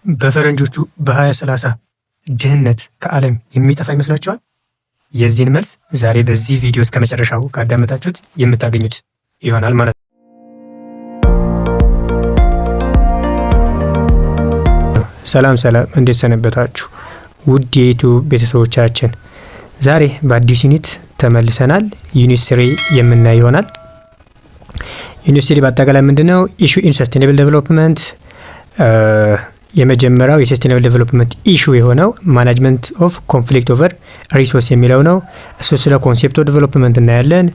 በፈረንጆቹ በ2030 ድህነት ከዓለም የሚጠፋ ይመስላችኋል? የዚህን መልስ ዛሬ በዚህ ቪዲዮ እስከ መጨረሻው ካዳመጣችሁት የምታገኙት ይሆናል ማለት ነው። ሰላም ሰላም፣ እንዴት ሰነበታችሁ ውድ የዩቲዩብ ቤተሰቦቻችን? ዛሬ በአዲስ ዩኒት ተመልሰናል። ዩኒት 3 የምናይ ይሆናል። ዩኒት 3 በአጠቃላይ ምንድነው? ኢሹ ኢን ሰስቴኔብል ዴቨሎፕመንት የመጀመሪያው የሰስቴኔብል ዴቨሎፕመንት ኢሹ የሆነው ማኔጅመንት ኦፍ ኮንፍሊክት ኦቨር ሪሶርስ የሚለው ነው። እሱ ስለ ኮንሴፕት ኦፍ ዴቨሎፕመንት እናያለን።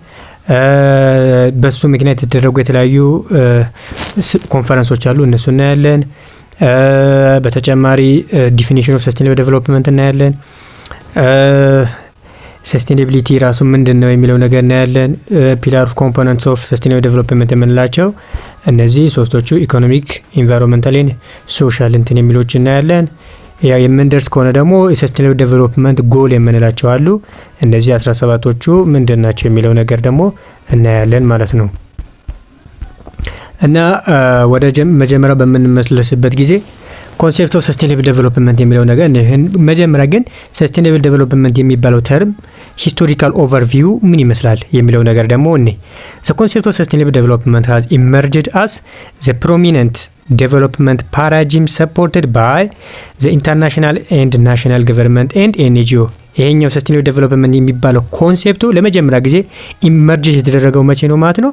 በሱ ምክንያት የተደረጉ የተለያዩ ኮንፈረንሶች አሉ፣ እነሱ እናያለን። በተጨማሪ ዲፊኒሽን ኦፍ ሰስቴኔብል ዴቨሎፕመንት እናያለን። ሰስቴኔቢሊቲ ራሱ ምንድን ነው የሚለው ነገር እናያለን። ፒላር ኦፍ ኮምፖነንትስ ኦፍ ሰስቴኔብል ዴቨሎፕመንት የምንላቸው እነዚህ ሶስቶቹ ኢኮኖሚክ፣ ኢንቫይሮንመንታል፣ ሶሻል እንትን የሚሎች እናያለን። ያ የምንደርስ ከሆነ ደግሞ የሰስቴኔብል ዴቨሎፕመንት ጎል የምንላቸው አሉ። እነዚህ 17ቶቹ ምንድን ናቸው የሚለው ነገር ደግሞ እናያለን ማለት ነው። እና ወደ መጀመሪያው በምንመለስበት ጊዜ ኮንሴፕት ኦፍ ሰስቴኔብል ዴቨሎፕመንት የሚለው ነገር መጀመሪያ ግን ሰስቴኔብል ዴቨሎፕመንት የሚባለው ተርም ሂስቶሪካል ኦቨርቪው ምን ይመስላል የሚለው ነገር ደግሞ the concept of sustainable development has emerged as the prominent development paradigm supported by the international and national government and NGO። ይሄኛው ሰስቴኔብል ዴቨሎፕመንት የሚባለው ኮንሴፕቱ ለመጀመሪያ ጊዜ ኢመርጅ የተደረገው መቼ ነው ማለት ነው?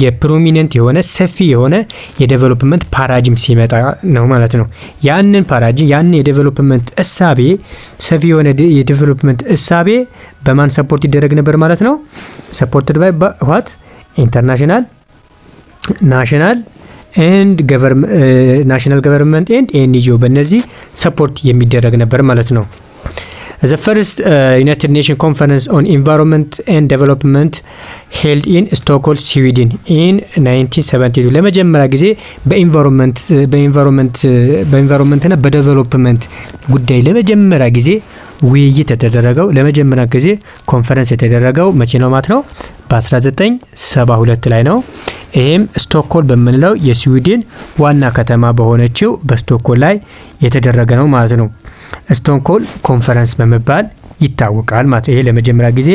የፕሮሚነንት የሆነ ሰፊ የሆነ የዴቨሎፕመንት ፓራዲግም ሲመጣ ነው ማለት ነው። ያንን ፓራዲግም ያንን የዴቨሎፕመንት እሳቤ ሰፊ የሆነ የዴቨሎፕመንት እሳቤ በማን ሰፖርት ይደረግ ነበር ማለት ነው? ሰፖርትድ ባይ ዋት ኢንተርናሽናል ናሽናል ኤንድ ናሽናል ገቨርንመንት ኤንድ ኤንጂኦ በእነዚህ ሰፖርት የሚደረግ ነበር ማለት ነው። The first United Nations Conference on Environment and Development held in Stockholm, Sweden in 1972 ለመጀመሪያ ጊዜ በኢንቫይሮንመንት እና በዴቨሎፕመንት ጉዳይ ለመጀመሪያ ጊዜ ውይይት የተደረገው ለመጀመሪያ ጊዜ ኮንፈረንስ የተደረገው መቼ ነው ማለት ነው? በ1972 ላይ ነው። ይሄም ስቶክሆልም በምንለው የስዊድን ዋና ከተማ በሆነችው በስቶክሆልም ላይ የተደረገ ነው ማለት ነው። ስቶክሆልም ኮንፈረንስ በመባል ይታወቃል ማለት ነው። ይሄ ለመጀመሪያ ጊዜ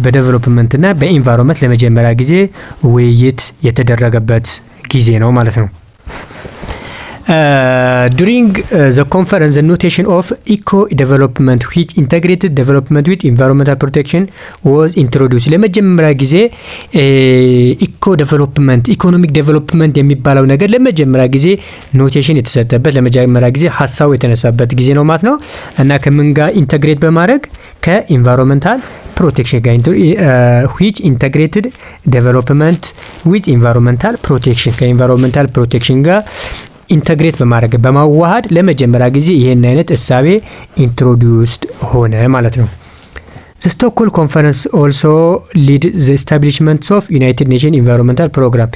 በዴቨሎፕመንት እና በኢንቫይሮንመንት ለመጀመሪያ ጊዜ ውይይት የተደረገበት ጊዜ ነው ማለት ነው። During the conference, the notion of eco-development, which integrated development with environmental protection, was introduced. ለመጀመሪያ ጊዜ eco-development, economic development የሚባለው ነገር ለመጀመሪያ ጊዜ ኖቴሽን የተሰጠበት ለመጀመሪያ ጊዜ ሀሳቡ የተነሳበት ጊዜ ነው ማለት ነው። እና ከምን ጋር ኢንተግሬት በማድረግ ከኢንቫይሮንመንታል ፕሮቴክሽን ጋር which integrated development with environmental protection ከኢንቫይሮንመንታል ፕሮቴክሽን ጋር ኢንተግሬት በማድረግ በማዋሃድ ለመጀመሪያ ጊዜ ይሄን አይነት እሳቤ ኢንትሮዲዩስድ ሆነ ማለት ነው። The Stockholm Conference also led the establishment of United Nations Environmental Program።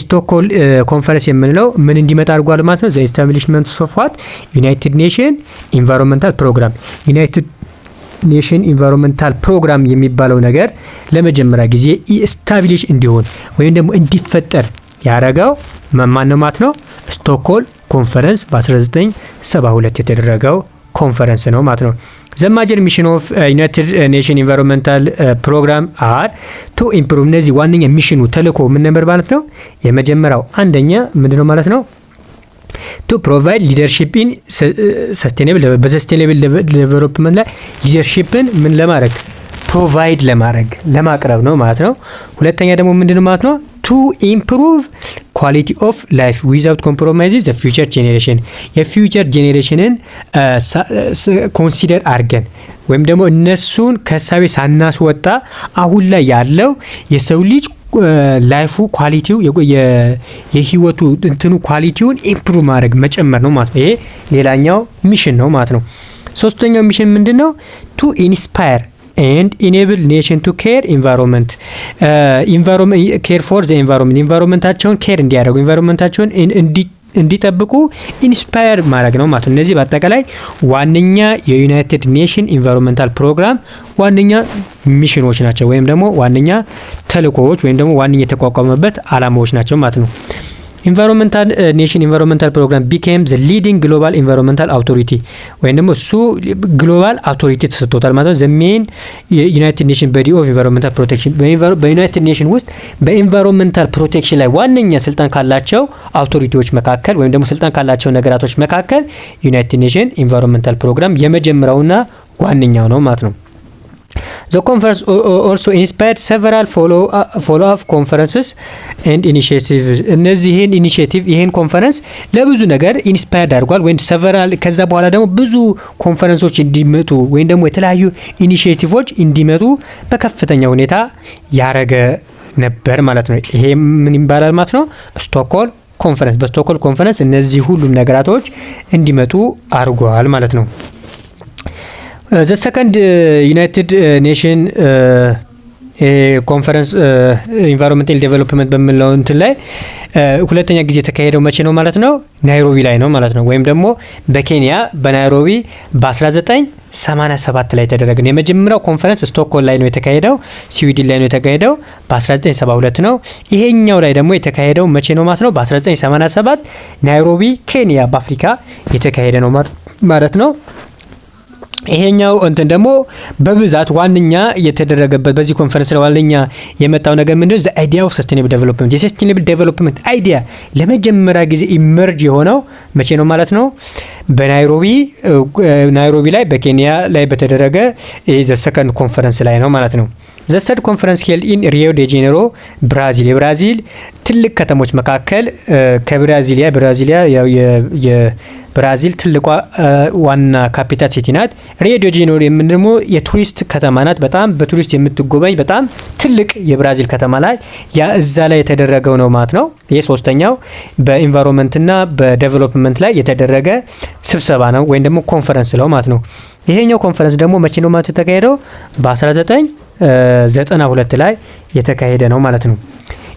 ስቶክሆልም ኮንፈረንስ የምንለው ምን እንዲመጣ አድርጓል ማለት ነው? The establishment of what? United Nations Environmental Program። United Nation ኢንቫይሮንመንታል ፕሮግራም የሚባለው ነገር ለመጀመሪያ ጊዜ ኢስታብሊሽ እንዲሆን ወይም ደግሞ እንዲፈጠር ያረጋው ማን ነው ማለት ነው? ስቶክሆልም ኮንፈረንስ በ1972 የተደረገው ኮንፈረንስ ነው ማለት ነው። The major mission of United Nations Environmental Program are to improve። እነዚህ ዋነኛ ሚሽኑ ተልእኮ ምን ነበር ማለት ነው? የመጀመሪያው አንደኛ ምንድነው ማለት ነው? to provide leadership in sustainable development ላይ ሊደርሺፕን ምን ለማድረግ ፕሮቫይድ ለማቅረብ ነው ማለት ነው። ሁለተኛ ደግሞ ምንድነው ማለት ነው? to improve quality of life without compromising the future generation። የፊውቸር ጄኔሬሽንን ኮንሲደር አድርገን ወይም ደግሞ እነሱን ከሳቤ ሳናስወጣ አሁን ላይ ያለው የሰው ልጅ ላይፉ ኳሊቲው የህይወቱ እንትኑ ኳሊቲውን ኢምፕሩቭ ማድረግ መጨመር ነው ማለት ነው። ይሄ ሌላኛው ሚሽን ነው ማለት ነው። ሶስተኛው ሚሽን ምንድነው? to inspire and enable nation to care environment care for the environment ኢንቫይሮንመንታቸውን ኬር እንዲያደርጉ ኢንቫይሮንመንታቸውን እንዲጠብቁ ኢንስፓየር ማድረግ ነው ማለት ነው። እነዚህ በአጠቃላይ ዋነኛ የዩናይትድ ኔሽን ኢንቫይሮንመንታል ፕሮግራም ዋነኛ ሚሽኖች ናቸው ወይም ደግሞ ዋነኛ ተልእኮዎች ወይም ደግሞ ዋነኛ የተቋቋመበት አላማዎች ናቸው ማለት ነው። ኢንቫይሮንመንታል ኔሽን ኢንቫይሮንመንታል ፕሮግራም ቢኬም ዘ ሊዲንግ ግሎባል ኢንቫይሮንመንታል አውቶሪቲ ወይም ደግሞ እሱ ግሎባል አውቶሪቲ ተሰጥቶታል ማለት ነው። ዘ ሜን ዩናይትድ ኔሽን ቦዲ ኦፍ ኢንቫይሮንመንታል ፕሮቴክሽን በዩናይትድ ኔሽን ውስጥ በኢንቫይሮንመንታል ፕሮቴክሽን ላይ ዋነኛ ስልጣን ካላቸው አውቶሪቲዎች መካከል ወይም ደግሞ ስልጣን ካላቸው ነገራቶች መካከል ዩናይትድ ኔሽን ኢንቫይሮንመንታል ፕሮግራም የመጀመሪያውና ዋነኛው ነው ማለት ነው። The conference also inspired several follow-up conferences and initiatives. እነዚህን ኢኒሺዬቲቭ ይሄን ኮንፈረንስ ለብዙ ነገር ኢንስፓየርድ አድርጓል ወይም several ከዛ በኋላ ደግሞ ብዙ ኮንፈረንሶች እንዲመጡ ወይም ደግሞ የተለያዩ ኢኒሺዬቲቮች እንዲመጡ በከፍተኛ ሁኔታ ያረገ ነበር ማለት ነው። ይሄ ምን ይባላል ማለት ነው? ስቶክሆልም ኮንፈረንስ። በስቶክሆልም ኮንፈረንስ እነዚህ ሁሉም ነገራቶች እንዲመጡ አድርጓል ማለት ነው። ዘ ሰከንድ ዩናይትድ ኔሽን ኮንፈረንስ ኢንቫይሮንመንታል ዴቨሎፕመንት በሚለው እንትን ላይ ሁለተኛ ጊዜ የተካሄደው መቼ ነው ማለት ነው? ናይሮቢ ላይ ነው ማለት ነው። ወይም ደግሞ በኬንያ በናይሮቢ በ1987 ላይ የተደረገ ነው። የመጀመሪያው ኮንፈረንስ ስቶክሆልም ላይ ነው የተካሄደው፣ ስዊድን ላይ ነው የተካሄደው በ1972 ነው። ይሄኛው ላይ ደግሞ የተካሄደው መቼ ነው ማለት ነው? በ1987 ናይሮቢ ኬንያ በአፍሪካ የተካሄደ ነው ማለት ነው። ይሄኛው እንትን ደግሞ በብዛት ዋነኛ የተደረገበት በዚህ ኮንፈረንስ ላይ ዋነኛ የመጣው ነገር ምንድነው? ዘ አይዲያ ኦፍ ሰስቴኔብል ዴቨሎፕመንት የሰስቴኔብል ዴቨሎፕመንት አይዲያ ለመጀመሪያ ጊዜ ኢመርጅ የሆነው መቼ ነው ማለት ነው? ናይሮቢ ላይ በኬንያ ላይ በተደረገ ዘ ሰከንድ ኮንፈረንስ ላይ ነው ማለት ነው። ዘ ሰርድ ኮንፈረንስ ሄልድ ኢን ሪዮ ዴ ጄኔሮ ብራዚል። የብራዚል ትልቅ ከተሞች መካከል ከብራዚሊያ ብራዚል ትልቋ ዋና ካፒታል ሲቲ ናት። ሪዮ ዴ ጄኔሮ የምንደሞ የቱሪስት ከተማ ናት። በጣም በቱሪስት የምትጎበኝ በጣም ትልቅ የብራዚል ከተማ ላይ እዛ ላይ የተደረገው ነው ማለት ነው። ይሄ ሶስተኛው በኢንቫይሮንመንትና በዴቨሎፕመንት ላይ የተደረገ ስብሰባ ነው ወይም ደግሞ ኮንፈረንስ ነው ማለት ነው። ይሄኛው ኮንፈረንስ ደግሞ መቼ ነው ማለት የተካሄደው? በ1992 ላይ የተካሄደ ነው ማለት ነው።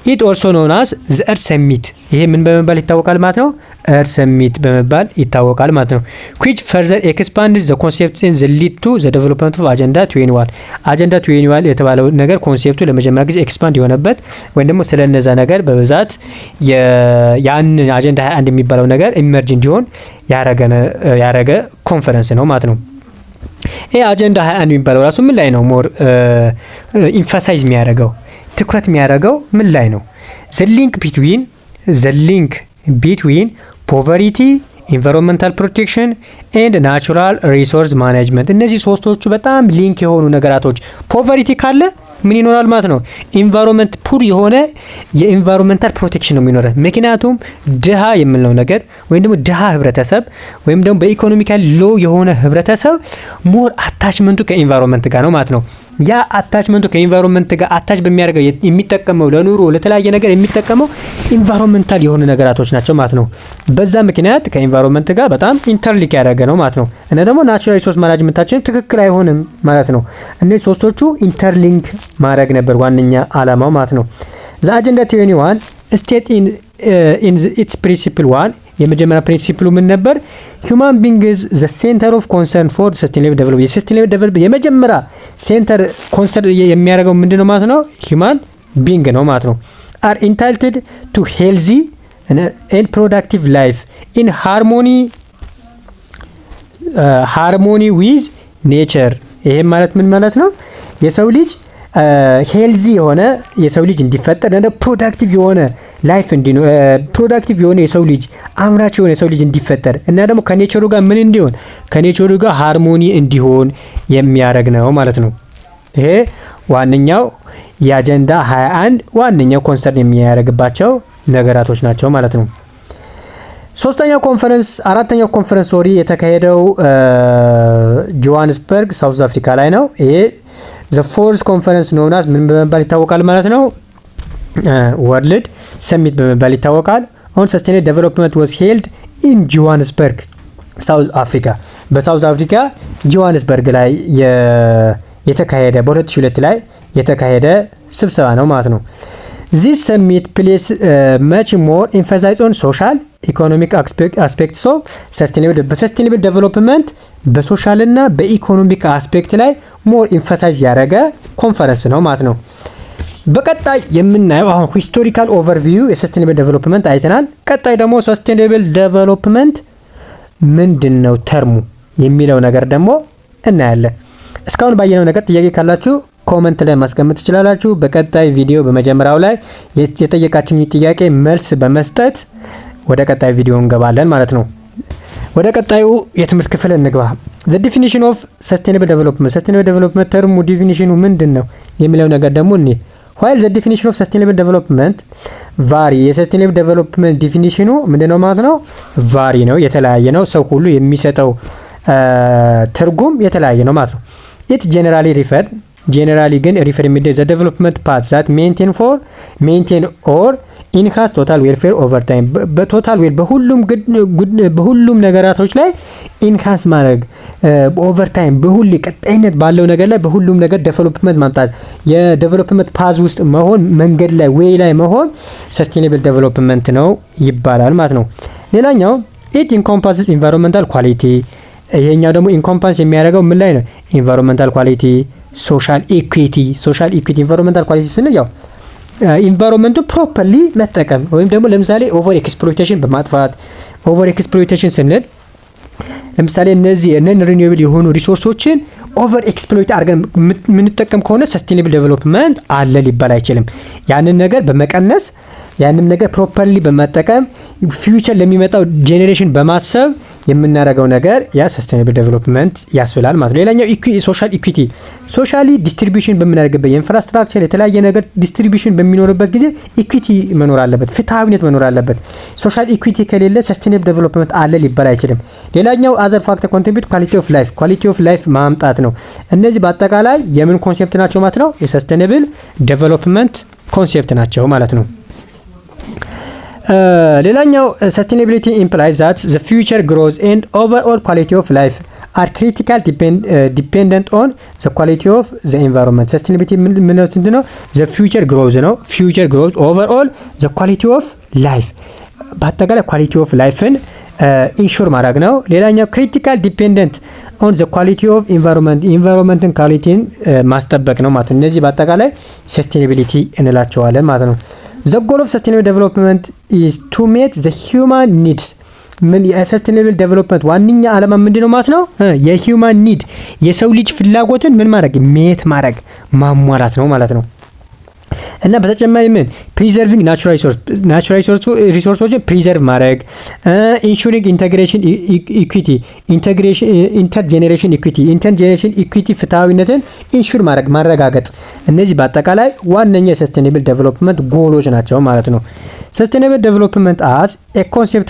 ኢት ኦልሶ ኖን አስ ዘ እርዝ ሰሚት። ይሄ ምን በመባል ይታወቃል ማለት ነው? እርዝ ሰሚት በመባል ይታወቃል ማለት ነው። which further expanded the concepts and the lead to the development of agenda 21 agenda 21 የተባለው ነገር ኮንሴፕቱ ለመጀመሪያ ጊዜ ኤክስፓንድ የሆነበት ወይም ደግሞ ስለነዛ ነገር በብዛት ያን አጀንዳ 21 የሚባለው ነገር ኢመርጅ እንዲሆን ያረገ ኮንፈረንስ ነው ማለት ነው። ይሄ አጀንዳ 21 የሚባለው ራሱ ምን ላይ ነው ሞር ኢንፋሳይዝ የሚያደርገው ትኩረት የሚያደርገው ምን ላይ ነው? the link between poverty, environmental protection and natural resource management እነዚህ ሶስቶቹ በጣም ሊንክ የሆኑ ነገራቶች። ፖቨርቲ ካለ ምን ይኖራል ማለት ነው? ኢንቫይሮንመንት ፑር የሆነ የኢንቫይሮንመንታል ፕሮቴክሽን ነው የሚኖረው። ምክንያቱም ድሃ የምንለው ነገር ወይም ደግሞ ድሃ ህብረተሰብ ወይም ደግሞ በኢኮኖሚካሊ ሎ የሆነ ህብረተሰብ ሞር አታችመንቱ ከኢንቫይሮንመንት ጋር ነው ማለት ነው። ያ አታችመንቱ ከኢንቫይሮንመንት ጋር አታች በሚያደርገው የሚጠቀመው ለኑሮ ለተለያየ ነገር የሚጠቀመው ኢንቫይሮንመንታል የሆኑ ነገራቶች ናቸው ማለት ነው። በዛ ምክንያት ከኢንቫይሮንመንት ጋር በጣም ኢንተርሊክ ያደረገ ነው ማለት ነው። እና ደግሞ ናቹራል ሪሶርስ ማኔጅመንታችን ትክክል አይሆንም ማለት ነው። እነዚህ ሶስቶቹ ኢንተርሊንክ ማድረግ ነበር ዋነኛ አላማው ማለት ነው። ዘ አጀንዳ 21 ስቴት ኢን ኢትስ ፕሪንሲፕል 1 የመጀመሪያ ፕሪንሲፕሉ ምን ነበር? ሁማን ቢንግስ ዘ ሴንተር ኦፍ ኮንሰርን ፎር ሰስቴኔብል ዴቨሎፕመንት የሰስቴኔብል ዴቨሎፕመንት የመጀመሪያ ሴንተር ኮንሰርን የሚያደርገው ምንድነው ማለት ነው? ሁማን ቢንግ ነው ማለት ነው። አር ኢንታይትልድ ቱ ሄልዚ ኤንድ ፕሮዳክቲቭ ላይፍ ኢን ሃርሞኒ ዊዝ ኔቸር። ይሄ ማለት ምን ማለት ነው? የሰው ልጅ ሄልዚ የሆነ የሰው ልጅ እንዲፈጠር እና ፕሮዳክቲቭ የሆነ ላይፍ እንዲኖር ፕሮዳክቲቭ የሆነ የሰው ልጅ አምራች የሆነ የሰው ልጅ እንዲፈጠር እና ደግሞ ከኔቸሩ ጋር ምን እንዲሆን ከኔቸሩ ጋር ሃርሞኒ እንዲሆን የሚያደርግ ነው ማለት ነው። ይሄ ዋነኛው የአጀንዳ 21 ዋነኛው ኮንሰርን የሚያደርግባቸው ነገራቶች ናቸው ማለት ነው። አራተኛው ኮንፈረንስ የተካሄደው ጆሃንስበርግ ሳውዝ አፍሪካ ላይ ነው። ይሄ ዘ ፎርዝ ኮንፈረንስ ኖናስ ምን በመባል ይታወቃል ማለት ነው? ወርልድ ሰሚት በመባል ይታወቃል። ኦን ሰስቴኔብል ዴቨሎፕመንት ዋዝ ሄልድ ኢን ጆሃንስበርግ ሳውዝ አፍሪካ። በሳውዝ አፍሪካ ጆሃንስበርግ ላይ የተካሄደ በ2002 ላይ የተካሄደ ስብሰባ ነው ማለት ነው። ዚስ ሰሚት ፕሌስ መች ሞር ኤምፋሳይዝ ኦን ሶሻል ኢኮኖሚክ አስፔክትስ ኦፍ ሰስቴኔብል ዴቨሎፕመንት በሶሻል እና በኢኮኖሚክ አስፔክት ላይ ሞር ኤምፋሳይዝ ያደረገ ኮንፈረንስ ነው ማለት ነው። በቀጣይ የምናየው አሁን ሂስቶሪካል ኦቨርቪው የሰስቴኔብል ዴቨሎፕመንት አይተናል። ቀጣይ ደግሞ ሰስቴኔብል ዴቨሎፕመንት ምንድነው ተርሙ የሚለው ነገር ደግሞ እናያለን። እስካሁን ባየነው ነገር ጥያቄ ካላችሁ ኮሜንት ላይ ማስቀመጥ ትችላላችሁ። በቀጣይ ቪዲዮ በመጀመሪያው ላይ የጠየቃችሁኝ ጥያቄ መልስ በመስጠት ወደ ቀጣይ ቪዲዮ እንገባለን ማለት ነው። ወደ ቀጣዩ የትምህርት ክፍል እንግባ። the definition of sustainable development ተርሙ ዲፊኒሽኑ ምንድነው የሚለው ነገር ደግሞ እኔ while the definition of sustainable development vary የsustainable development ዲፊኒሽኑ ምንድነው ማለት ነው ቫሪ ነው፣ የተለያየ ነው። ሰው ሁሉ የሚሰጠው ትርጉም የተለያየ ነው ማለት ነው። it generally ግን ሪፈር የሚደረግ the development paths that maintain or enhance total welfare over time በቶታል ዌል በሁሉም ነገራቶች ላይ ኢንሃንስ ማድረግ ኦቨር ታይም በሁሉ ቀጣይነት ባለው ነገር ላይ በሁሉም ነገር ዴቨሎፕመንት ማምጣት የዴቨሎፕመንት ፓዝ ውስጥ መሆን መንገድ ላይ ዌይ ላይ መሆን ሰስቴኔብል ዴቨሎፕመንት ነው ይባላል ማለት ነው። ሌላኛው it encompasses environmental quality ይሄኛው ደግሞ ኢንኮምፓስ የሚያደርገው ምን ላይ ነው? ኢንቫይሮንመንታል ኳሊቲ፣ ሶሻል ኢኩዊቲ ኢንቫይሮንመንታል ኳሊቲ ስንል ያው ኢንቫይሮንመንቱን ፕሮፐርሊ መጠቀም ወይም ደግሞ ለምሳሌ ኦቨር ኤክስፕሎይቴሽን በማጥፋት ኦቨር ኤክስፕሎይቴሽን ስንል ለምሳሌ እነዚህ ነን ሪኒዌብል የሆኑ ሪሶርሶችን ኦቨር ኤክስፕሎይት አድርገን የምንጠቀም ከሆነ ሰስቴኔብል ዴቨሎፕመንት አለ ሊባል አይችልም። ያንን ነገር በመቀነስ ያንን ነገር ፕሮፐርሊ በመጠቀም ፊውቸር ለሚመጣው ጄኔሬሽን በማሰብ የምናደርገው ነገር ያ ሰስቴኔብል ዴቨሎፕመንት ያስብላል ማለት ነው። ሌላኛው ሶሻል ኢኩዊቲ ሶሻሊ ዲስትሪቢዩሽን በምናደርግበት የኢንፍራስትራክቸር የተለያየ ነገር ዲስትሪቢዩሽን በሚኖርበት ጊዜ ኢኩዊቲ መኖር አለበት፣ ፍትሃዊነት መኖር አለበት። ሶሻል ኢኩዊቲ ከሌለ ሰስቴኔብል ዴቨሎፕመንት አለ ሊባል አይችልም። ሌላኛው አዘር ፋክተር ኮንትሪቢዩት ኳሊቲ ኦፍ ላይፍ ማምጣት ነው። እነዚህ በአጠቃላይ የምን ኮንሴፕት ናቸው ማለት ነው? የሰስቴኔብል ዴቨሎፕመንት ኮንሴፕት ናቸው ማለት ነው። ሌላኛው sustainability implies that the future growth and overall quality of life are critical dependent on the quality of the environment. sustainability ምንድነው? the future growth ነው። future growth overall the quality of life በአጠቃላይ quality of lifeን ኢንሹር ማድረግ ነው። ሌላኛው critical dependent on the quality of environmenትን ኳሊቲን ማስጠበቅ ነው ማለት ነው። እነዚህ በአጠቃላይ sustainability እንላቸዋለን ማለት ነው። The goal of sustainable development is to meet the human needs. ምን የሰስቴኔብል ዴቨሎፕመንት ዋንኛ ዓላማ ምንድነው ማለት ነው? የሂውማን ኒድ የሰው ልጅ ፍላጎትን ምን ማድረግ ሜት ማድረግ ማሟላት ነው ማለት ነው። እና በተጨማሪ ምን ፕሪዘርቪንግ ናቹራል ሪሶርሶችን ፕሪዘርቭ ማድረግ ኢንሹሪንግ ኢንተግሬሽን ኢኩዊቲ ኢንተርጄኔሬሽን ኢኩዊቲ ፍትሃዊነትን ኢንሹር ማድረግ ማረጋገጥ እነዚህ በአጠቃላይ ዋነኛ የሰስቴኔብል ዴቨሎፕመንት ጎሎች ናቸው ማለት ነው። ሰስቴኔብል ዴቨሎፕመንት አስ ኤ ኮንሴፕት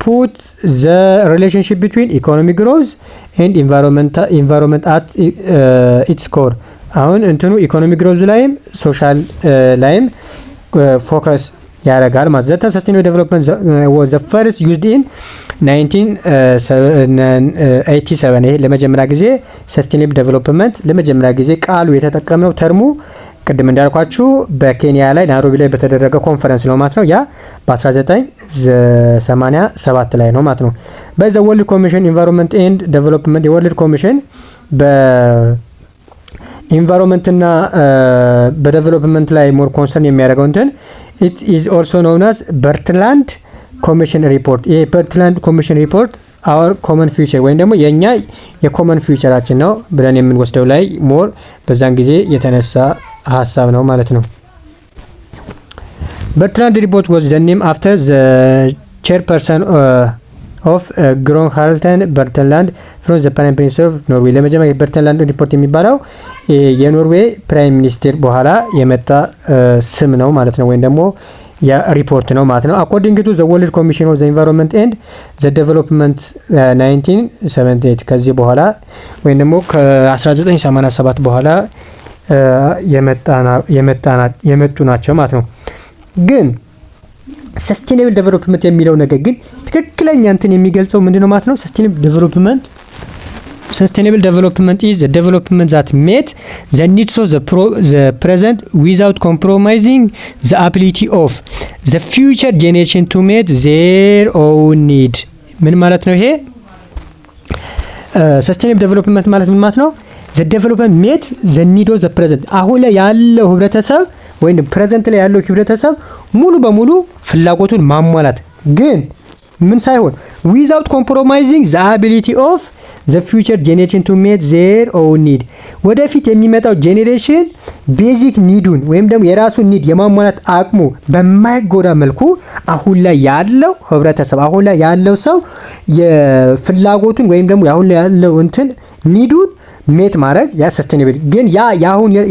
ፑት ዘ ሪሌሽንሺፕ ቢትዊን ኢኮኖሚክ ግሮዝ ኤንድ ኢንቫይሮንመንት አት ኢትስ ኮር አሁን እንትኑ ኢኮኖሚክ ግሮዝ ላይም ሶሻል ላይም ፎከስ ያደርጋል ማለት ነው። ሰስቴኔብል ዴቨሎፕመንት was the first used in 1987 ይሄ ለመጀመሪያ ጊዜ ሰስቴኔብል ዴቨሎፕመንት ለመጀመሪያ ጊዜ ቃሉ የተጠቀምነው ተርሙ ቅድም እንዳልኳችሁ በኬንያ ላይ ናይሮቢ ላይ በተደረገ ኮንፈረንስ ነው ማለት ነው። ያ በ1987 ላይ ነው ማለት ነው። በዘ ወርልድ ኮሚሽን ኢንቫይሮንመንት ኤንድ ዴቨሎፕመንት የወርልድ ኮሚሽን በኢንቫይሮንመንት እና በዴቨሎፕመንት ላይ ሞር ኮንሰርን የሚያደርገው እንትን it is also known as በርትላንድ ኮሚሽን ሪፖርት። ይሄ በርትላንድ ኮሚሽን ሪፖርት our common future ወይም ደግሞ የኛ የኮመን ፊውቸራችን ነው ብለን የምንወስደው ላይ ሞር በዛን ጊዜ የተነሳ ሐሳብ ነው ማለት ነው። በርትላንድ ሪፖርት was the name after the chairperson of ግሮ ሃርልተን በርትላንድ from the prime minister of Norway። ለመጀመሪያ የበርትላንድ ሪፖርት የሚባለው የኖርዌይ ፕራይም ሚኒስትር በኋላ የመጣ ስም ነው ማለት ነው፣ ወይም ደግሞ የሪፖርት ነው ማለት ነው። according to the world commission of the environment and the development 1978 ከዚህ በኋላ ወይም ደግሞ ከ1987 በኋላ የመጡ ናቸው ማለት ነው። ግን ሰስቴኔብል ዴቨሎፕመንት የሚለው ነገር ግን ትክክለኛ እንትን የሚገልጸው ምንድነው ማለት ነው? Sustainable development is the development that meet the needs of the present without compromising the ability of the future generation to meet their own need። ምን ማለት ነው ይሄ? Sustainable development ማለት ምን ማለት ነው? ዘ ዴቨሎፕመንት ሜት ዘ ኒድ ኦፍ ዘ ፕሬዘንት አሁን ላይ ያለው ህብረተሰብ ወይም ፕሬዘንት ላይ ያለው ህብረተሰብ ሙሉ በሙሉ ፍላጎቱን ማሟላት ግን ምን ሳይሆን ዊዛውት ኮምፕሮማይዚንግ ዘ አቢሊቲ ኦፍ ዘ ፊውቸር ጄኔሬሽን ቱ ሜት ዜር ኦውን ኒድ ወደፊት የሚመጣው ጄኔሬሽን ቤዚክ ኒዱን ወይም ደግሞ የራሱን ኒድ የማሟላት አቅሙ በማይጎዳ መልኩ አሁን ላይ ያለው ህብረተሰብ አሁን ላይ ያለው ሰው የፍላጎቱን ወይም ደግሞ አሁን ላይ ያለው እንትን ኒዱን ሜት ማድረግ ያ ሰስቴኔብል ግን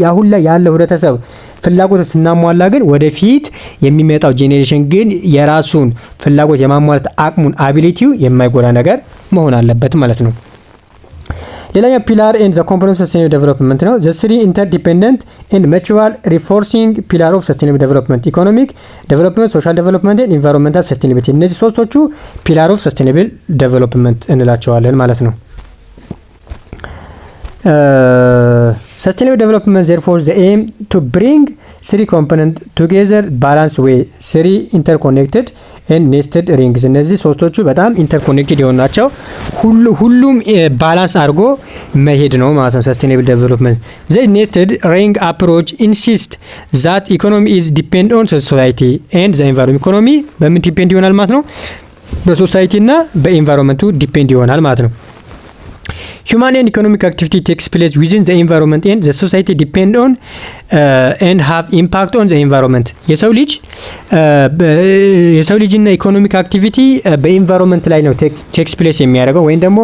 ያሁን ላይ ያለው ህብረተሰብ ፍላጎት ስናሟላ ግን ወደፊት የሚመጣው ጄኔሬሽን ግን የራሱን ፍላጎት የማሟላት አቅሙን አቢሊቲው የማይጎዳ ነገር መሆን አለበት ማለት ነው። ሌላኛው ፒላር ኤንድ ዘ ኮምፖነንት ሰስቴኔብል ዴቨሎፕመንት ነው። ዘ ስሪ ኢንተርዲፔንደንት ኤንድ ሙቹዋል ሪፎርሲንግ ፒላር ኦፍ ሰስቴኔብል ዴቨሎፕመንት ኢኮኖሚክ ዴቨሎፕመንት፣ ሶሻል ዴቨሎፕመንት ኤንድ ኢንቫይሮንመንታል ሰስቴኔቢሊቲ እነዚህ ሶስቶቹ ፒላር ኦፍ ሰስቴኔብል ዴቨሎፕመንት እንላቸዋለን ማለት ነው። Sustainable development therefore the aim to bring three components together balanced way three interconnected and nested rings እነዚህ ሶስቶቹ በጣም ኢንተርኮኔክትድ የሆኑ ናቸው። ሁሉም ባላንስ አድርጎ መሄድ ነው ማለት ነው። sustainable development the nested ring approach insist that economy is depend on society and the environment ኢኮኖሚ በምን ዲፔንድ ይሆናል ማለት ነው? በሶሳይቲ እና በኤንቫይሮንመንቱ ዲፔንድ ይሆናል ማለት ነው። Human and economic activity takes place within the environment and the society depend on and have impact on the environment የሰው ልጅና ኢኮኖሚክ አክቲቪቲ በኤንቫይሮንመንት ላይ ነው ቴክስ ፕሌስ የሚያደርገው ወይም ደግሞ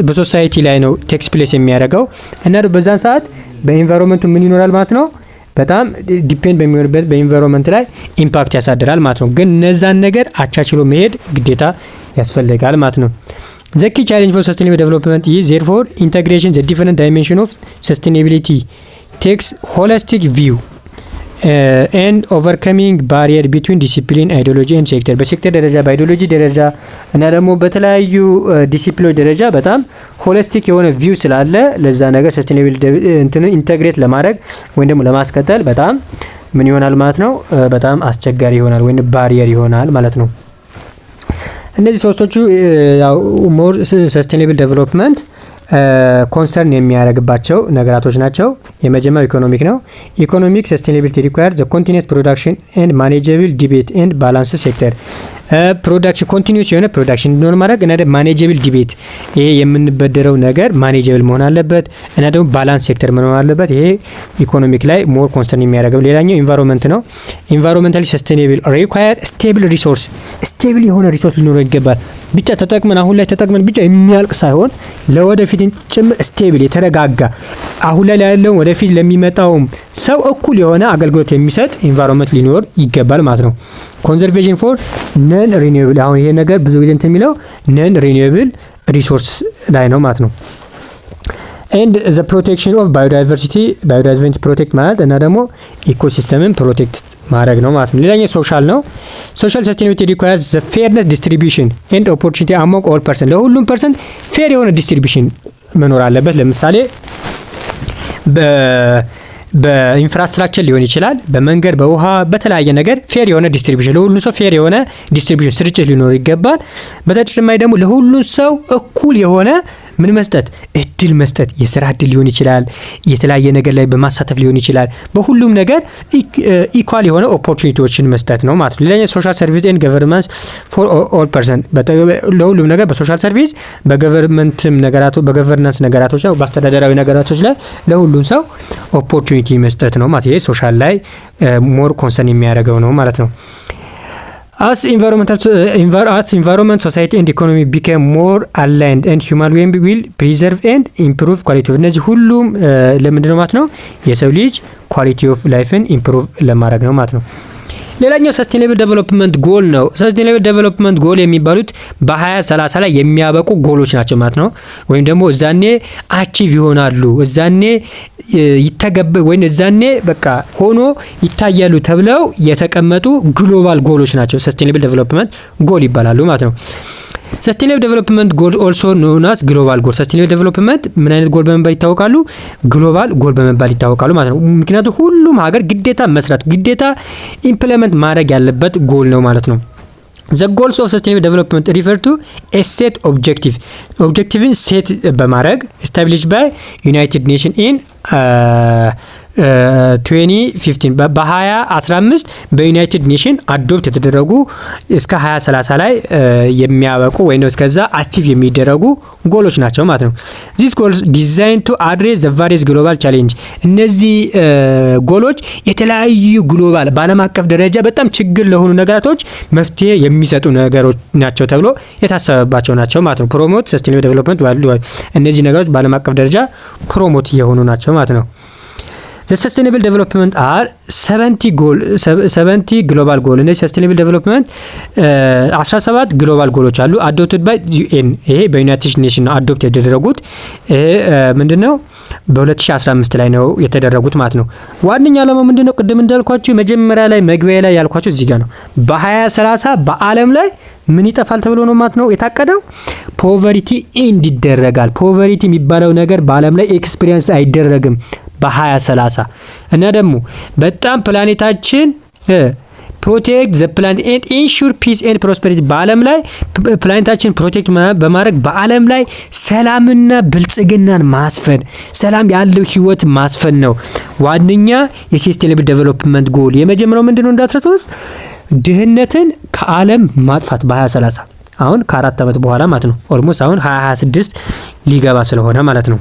በሶሳይቲ ላይ ነው ቴክስ ፕሌስ የሚያደርገው እና በዛን ሰዓት በኤንቫይሮንመንቱ ምን ይኖራል ማለት ነው? በጣም ዲፔንድ በሚሆንበት በኤንቫይሮንመንት ላይ ኢምፓክት ያሳድራል ማለት ነው። ግን እነዛን ነገር አቻችሎ መሄድ ግዴታ ያስፈልጋል ማለት ነው። The key challenge for sustainable development is therefore integration the different dimension of sustainability takes holistic view and overcoming barrier between discipline, ideology and sector በሴክተር ደረጃ በአይዲዮሎጂ ደረጃ እና ደግሞ በተለያዩ ዲሲፕሊኖች ደረጃ በጣም ሆሊስቲክ የሆነ ቪው ስላለ ለዛ ነገር ሰስቴኔብል እንትንን ኢንተግሬት ለማድረግ ወይም ደግሞ ለማስቀጠል በጣም ምን ይሆናል ማለት ነው? በጣም አስቸጋሪ ይሆናል ወይም ባሪየር ይሆናል ማለት ነው። እነዚህ ሶስቶቹ ያው ሞር ሰስቴኔብል ዴቨሎፕመንት ኮንሰርን የሚያደርግባቸው ነገራቶች ናቸው። የመጀመሪያው ኢኮኖሚክ ነው። ኢኮኖሚክ ሰስቴኔቢሊቲ ሪኳየር ዘ ኮንቲኒየስ ፕሮዳክሽን ኤንድ ማኔጀብል ዲቤት ኤንድ ባላንስ ሴክተር ፕሮዳክሽን ኮንቲኒየስ የሆነ ፕሮዳክሽን እንዲኖር ማድረግ እና ደግሞ ማኔጀብል ዲቤት ይሄ የምንበደረው ነገር ማኔጀብል መሆን አለበት እና ደግሞ ባላንስ ሴክተር መሆን አለበት። ይሄ ኢኮኖሚክ ላይ ሞር ኮንሰርን የሚያደርገው። ሌላኛው ኢንቫይሮንመንት ነው። ኢንቫይሮንመንታሊ ሰስቴኔብል ሪኳየር ስቴብል ሪሶርስ ስቴብል የሆነ ሪሶርስ ሊኖረው ይገባል። ብቻ ተጠቅመን አሁን ላይ ተጠቅመን ብቻ የሚያልቅ ሳይሆን ለወደፊት ጭምር ስቴብል የተረጋጋ አሁን ላይ ያለው ወደፊት ለሚመጣውም ሰው እኩል የሆነ አገልግሎት የሚሰጥ ኢንቫይሮንመንት ሊኖር ይገባል ማለት ነው። ኮንዘርቬሽን ፎር ነን ሪኒዌብል አሁን ይሄ ነገር ብዙ ጊዜ እንትን የሚለው ነን ሪኒዌብል ሪሶርስ ላይ ነው ማለት ነው። ኤንድ ዘ ፕሮቴክሽን ኦፍ ባዮዳይቨርሲቲ ፕሮቴክት ማለት እና ደግሞ ኢኮሲስተምን ፕሮቴክት ማድረግ ነው ማለት ነው። ሌላኛው ሶሻል ነው። ሶሻል ሰስቴኔቢሊቲ ሪኳየርስ ዘ ፌርነስ ዲስትሪቢዩሽን ኤንድ ኦፖርቹኒቲ አሞንግ ኦል ፐርሰን ለሁሉም ፐርሰን ፌር የሆነ ዲስትሪቢዩሽን መኖር አለበት። ለምሳሌ በኢንፍራስትራክቸር ሊሆን ይችላል፣ በመንገድ፣ በውሃ፣ በተለያየ ነገር ፌር የሆነ ዲስትሪቢዩሽን ለሁሉም ሰው ፌር የሆነ ዲስትሪቢዩሽን ስርጭት ሊኖር ይገባል። በተጨማሪ ደግሞ ለሁሉም ሰው እኩል የሆነ ምን መስጠት እድል መስጠት የስራ እድል ሊሆን ይችላል፣ የተለያየ ነገር ላይ በማሳተፍ ሊሆን ይችላል። በሁሉም ነገር ኢኳል የሆነ ኦፖርቹኒቲዎችን መስጠት ነው ማለት ነው። ሌላኛው ሶሻል ሰርቪስ ኤንድ ገቨርናንስ ፎር ኦል ፐርሰን ለሁሉም ነገር በሶሻል ሰርቪስ በገቨርንመንትም ነገራቶች በገቨርናንስ ነገራቶች ላይ በአስተዳደራዊ ነገራቶች ላይ ለሁሉም ሰው ኦፖርቹኒቲ መስጠት ነው ማለት ይሄ ሶሻል ላይ ሞር ኮንሰርን የሚያደርገው ነው ማለት ነው። As environment, society and economy become more aligned and human being will preserve and improve quality of እነዚህ ሁሉም ለምንድን ነው ማለት ነው? የሰው ልጅ ኳሊቲ ኦፍ ላይፍን ኢምፕሩቭ ለማድረግ ነው ማለት ነው። ሌላኛው ሰስቴኔብል ዴቨሎፕመንት ጎል ነው። ሰስቴኔብል ዴቨሎፕመንት ጎል የሚባሉት በ2030 ላይ የሚያበቁ ጎሎች ናቸው ማለት ነው። ወይም ደግሞ እዛኔ አቺቭ ይሆናሉ፣ እዛኔ ወይም እዛኔ በቃ ሆኖ ይታያሉ ተብለው የተቀመጡ ግሎባል ጎሎች ናቸው። ሰስቴኔብል ዴቨሎፕመንት ጎል ይባላሉ ማለት ነው። ሰስቴኔብል ዴቨሎፕመንት ጎል ኦልሶ ኖን አስ ግሎባል ጎል። ሰስቴኔብል ዴቨሎፕመንት ምን አይነት ጎል በመባል ይታወቃሉ? ግሎባል ጎል በመባል ይታወቃሉ ማለት ነው። ምክንያቱም ሁሉም ሀገር ግዴታ መስራት ግዴታ ኢምፕሊመንት ማድረግ ያለበት ጎል ነው ማለት ነው። ዘ ጎልስ ኦፍ ሰስቴኔብል ዴቨሎፕመንት ሪፈር ቱ ኤ ሴት ኦብጀክቲቭን ሴት በማድረግ ኤስታብሊሽ ባይ ዩናይትድ ኔሽን ኢን 2015 በ2015 በዩናይትድ ኔሽን አዶፕት የተደረጉ እስከ 2030 ላይ የሚያበቁ ወይም እስከዛ አቺቭ የሚደረጉ ጎሎች ናቸው ማለት ነው። ዚስ ጎልስ ዲዛይን ቱ አድሬስ ዘ ቫሪየስ ግሎባል ቻሌንጅ። እነዚህ ጎሎች የተለያዩ ግሎባል በዓለም አቀፍ ደረጃ በጣም ችግር ለሆኑ ነገራቶች መፍትሄ የሚሰጡ ነገሮች ናቸው ተብሎ የታሰበባቸው ናቸው ማለት ነው። ፕሮሞት ሰስቴኔብል ዴቨሎፕመንት እነዚህ ነገሮች በዓለም አቀፍ ደረጃ ፕሮሞት የሆኑ ናቸው ማለት ነው። The sustainable development are 70 ግሎባል ጎል። እነዚህ sustainable development 17 ግሎባል ጎሎች አሉ adopted by UN። ይሄ በዩናይትድ ኔሽን ነው አዶፕት የተደረጉት። ይሄ ምንድነው በ2015 ላይ ነው የተደረጉት ማለት ነው። ዋነኛ ዓላማው ምንድነው? ቅድም እንዳልኳችሁ መጀመሪያ ላይ መግቢያ ላይ ያልኳችሁ እዚህ ጋር ነው። በ2030 በዓለም ላይ ምን ይጠፋል ተብሎ ነው ማለት ነው የታቀደው? ፖቨርቲ ኢንድ ይደረጋል። ፖቨርቲ የሚባለው ነገር በዓለም ላይ ኤክስፒሪየንስ አይደረግም በ2030 እና ደግሞ በጣም ፕላኔታችን ፕሮቴክት ዘ ፕላኔት ኤንድ ኢንሹር ፒስ ኤንድ ፕሮስፐሪቲ በዓለም ላይ ፕላኔታችን ፕሮቴክት በማድረግ በዓለም ላይ ሰላምና ብልጽግናን ማስፈን ሰላም ያለው ህይወት ማስፈን ነው ዋነኛ የሰስቴኔብል ዴቨሎፕመንት ጎል። የመጀመሪያው ምንድነው እንዳትረሱት? ድህነትን ከዓለም ማጥፋት በ2030 አሁን ከ4 ዓመት በኋላ ማለት ነው። ኦልሞስት አሁን 2026 ሊገባ ስለሆነ ማለት ነው።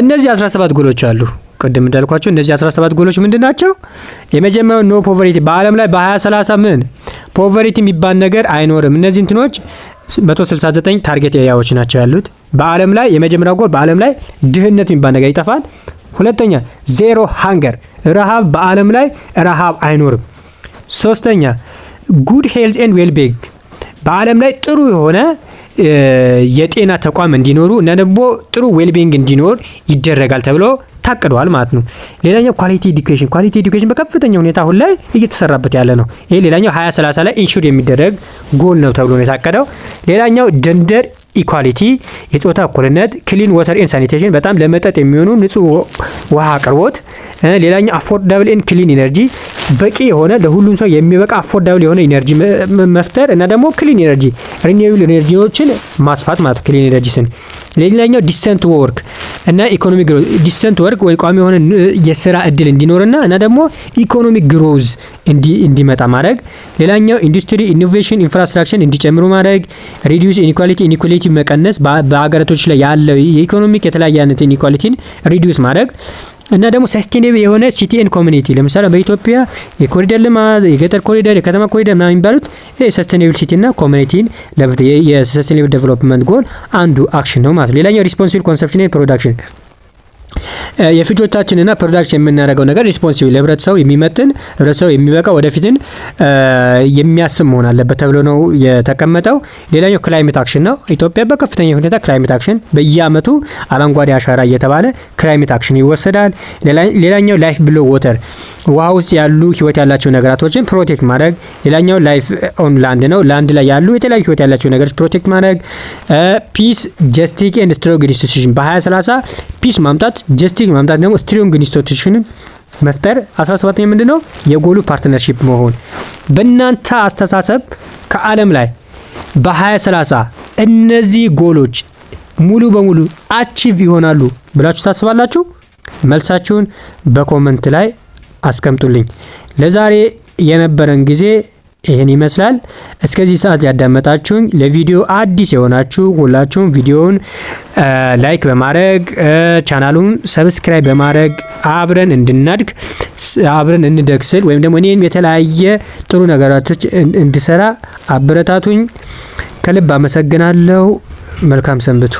እነዚህ 17 ጎሎች አሉ። ቅድም እንዳልኳችሁ እነዚህ 17 ጎሎች ምንድናቸው? የመጀመሪያው ኖ ፖቨርቲ በዓለም ላይ በ2030 ምን ፖቨርቲ የሚባል ነገር አይኖርም። እነዚህ እንትኖች 169 ታርጌት ኤሪያዎች ናቸው ያሉት በዓለም ላይ። የመጀመሪያው ጎል በዓለም ላይ ድህነት የሚባል ነገር ይጠፋል። ሁለተኛ ዜሮ ሃንገር ረሃብ በዓለም ላይ ረሃብ አይኖርም። ሶስተኛ ጉድ ሄልዝ ኤንድ ዌልቢንግ በዓለም ላይ ጥሩ የሆነ የጤና ተቋም እንዲኖሩ እና ደግሞ ጥሩ ዌልቢንግ እንዲኖር ይደረጋል ተብሎ ታቅዷል ማለት ነው። ሌላኛው ኳሊቲ ኤዱኬሽን በከፍተኛ ሁኔታ አሁን ላይ እየተሰራበት ያለ ነው። ይሄ ሌላኛው 2030 ላይ ኢንሹር የሚደረግ ጎል ነው ተብሎ ነው የታቀደው። ሌላኛው ጀንደር ኢኳሊቲ የጾታ እኩልነት፣ ክሊን ዋተር ኤንድ ሳኒቴሽን በጣም ለመጠጥ የሚሆኑ ንጹህ ውሃ አቅርቦት። ሌላኛው አፎርዳብል ኤንድ ክሊን ኢነርጂ በቂ የሆነ ለሁሉም ሰው የሚበቃ አፎርዳብል የሆነ ኢነርጂ መፍጠር እና ደግሞ ክሊን ኢነርጂ ሪኒዌብል ኢነርጂዎችን ማስፋት ማለት ነው። ክሊን ኢነርጂ ስን ሌላኛው ዲሰንት ወርክ እና ኢኮኖሚክ ግሮዝ ዲሰንት ወርክ ወይ ቋሚ የሆነ የስራ እድል እንዲኖርና እና ደግሞ ኢኮኖሚክ ግሮዝ እንዲመጣ ማድረግ። ሌላኛው ኢንዱስትሪ ኢኖቬሽን ኢንፍራስትራክቸር እንዲጨምሩ ማድረግ። ሪዲዩስ ኢኒኳሊቲ መቀነስ በአገራቶች ላይ ያለው የኢኮኖሚክ የተለያየ አይነት ኢኒኳሊቲን ሪዲዩስ ማድረግ እና ደግሞ ሰስቴኔብል የሆነ ሲቲ ኤንድ ኮሚኒቲ ለምሳሌ በኢትዮጵያ የኮሪደር ልማት፣ የገጠር ኮሪደር፣ የከተማ ኮሪደር ምናምን የሚባሉት ሰስቴኔብል ሲቲ እና ኮሚኒቲን የሰስቴኔብል ዴቨሎፕመንት ጎል አንዱ አክሽን ነው ማለት ነው። ሌላኛው ሪስፖንሲብል ኮንሰፕሽን ኤንድ ፕሮዳክሽን የፍጆታችንና ፕሮዳክሽን የምናደርገው ነገር ሪስፖንሲብል ለህብረተሰቡ የሚመጥን ህብረተሰቡ የሚበቃ ወደፊትን የሚያስብ መሆን አለበት ተብሎ ነው የተቀመጠው። ሌላኛው ክላይሜት አክሽን ነው። ኢትዮጵያ በከፍተኛ ሁኔታ ክላይሜት አክሽን በየአመቱ አረንጓዴ አሻራ እየተባለ ክላይሜት አክሽን ይወሰዳል። ሌላኛው ላይፍ ብሎ ወተር ውሃ ውስጥ ያሉ ህይወት ያላቸው ነገራቶችን ፕሮቴክት ማድረግ። ሌላኛው ላይፍ ኦን ላንድ ነው። ላንድ ላይ ያሉ የተለያዩ ህይወት ያላቸው ነገሮች ፕሮቴክት ማድረግ። ፒስ ጀስቲስ ኤንድ ስትሮንግ ኢንስቲትዩሽን በ2030 ፒስ ማምጣት ጀስቲስ ማምጣት ደግሞ ስትሮንግ ኢንስቲትዩሽንን መፍጠር። 17ኛ ምንድነው? የጎሉ ፓርትነርሺፕ መሆን። በእናንተ አስተሳሰብ ከዓለም ላይ በ2030 እነዚህ ጎሎች ሙሉ በሙሉ አቺቭ ይሆናሉ ብላችሁ ታስባላችሁ? መልሳችሁን በኮሜንት ላይ አስቀምጡልኝ። ለዛሬ የነበረን ጊዜ ይሄን ይመስላል። እስከዚህ ሰዓት ያዳመጣችሁኝ ለቪዲዮ አዲስ የሆናችሁ ሁላችሁም ቪዲዮውን ላይክ በማድረግ ቻናሉን ሰብስክራይብ በማድረግ አብረን እንድናድግ አብረን እንደግስል ወይም ደግሞ እኔም የተለያየ ጥሩ ነገራቶች እንድሰራ አበረታቱኝ። ከልብ አመሰግናለሁ። መልካም ሰንብቱ።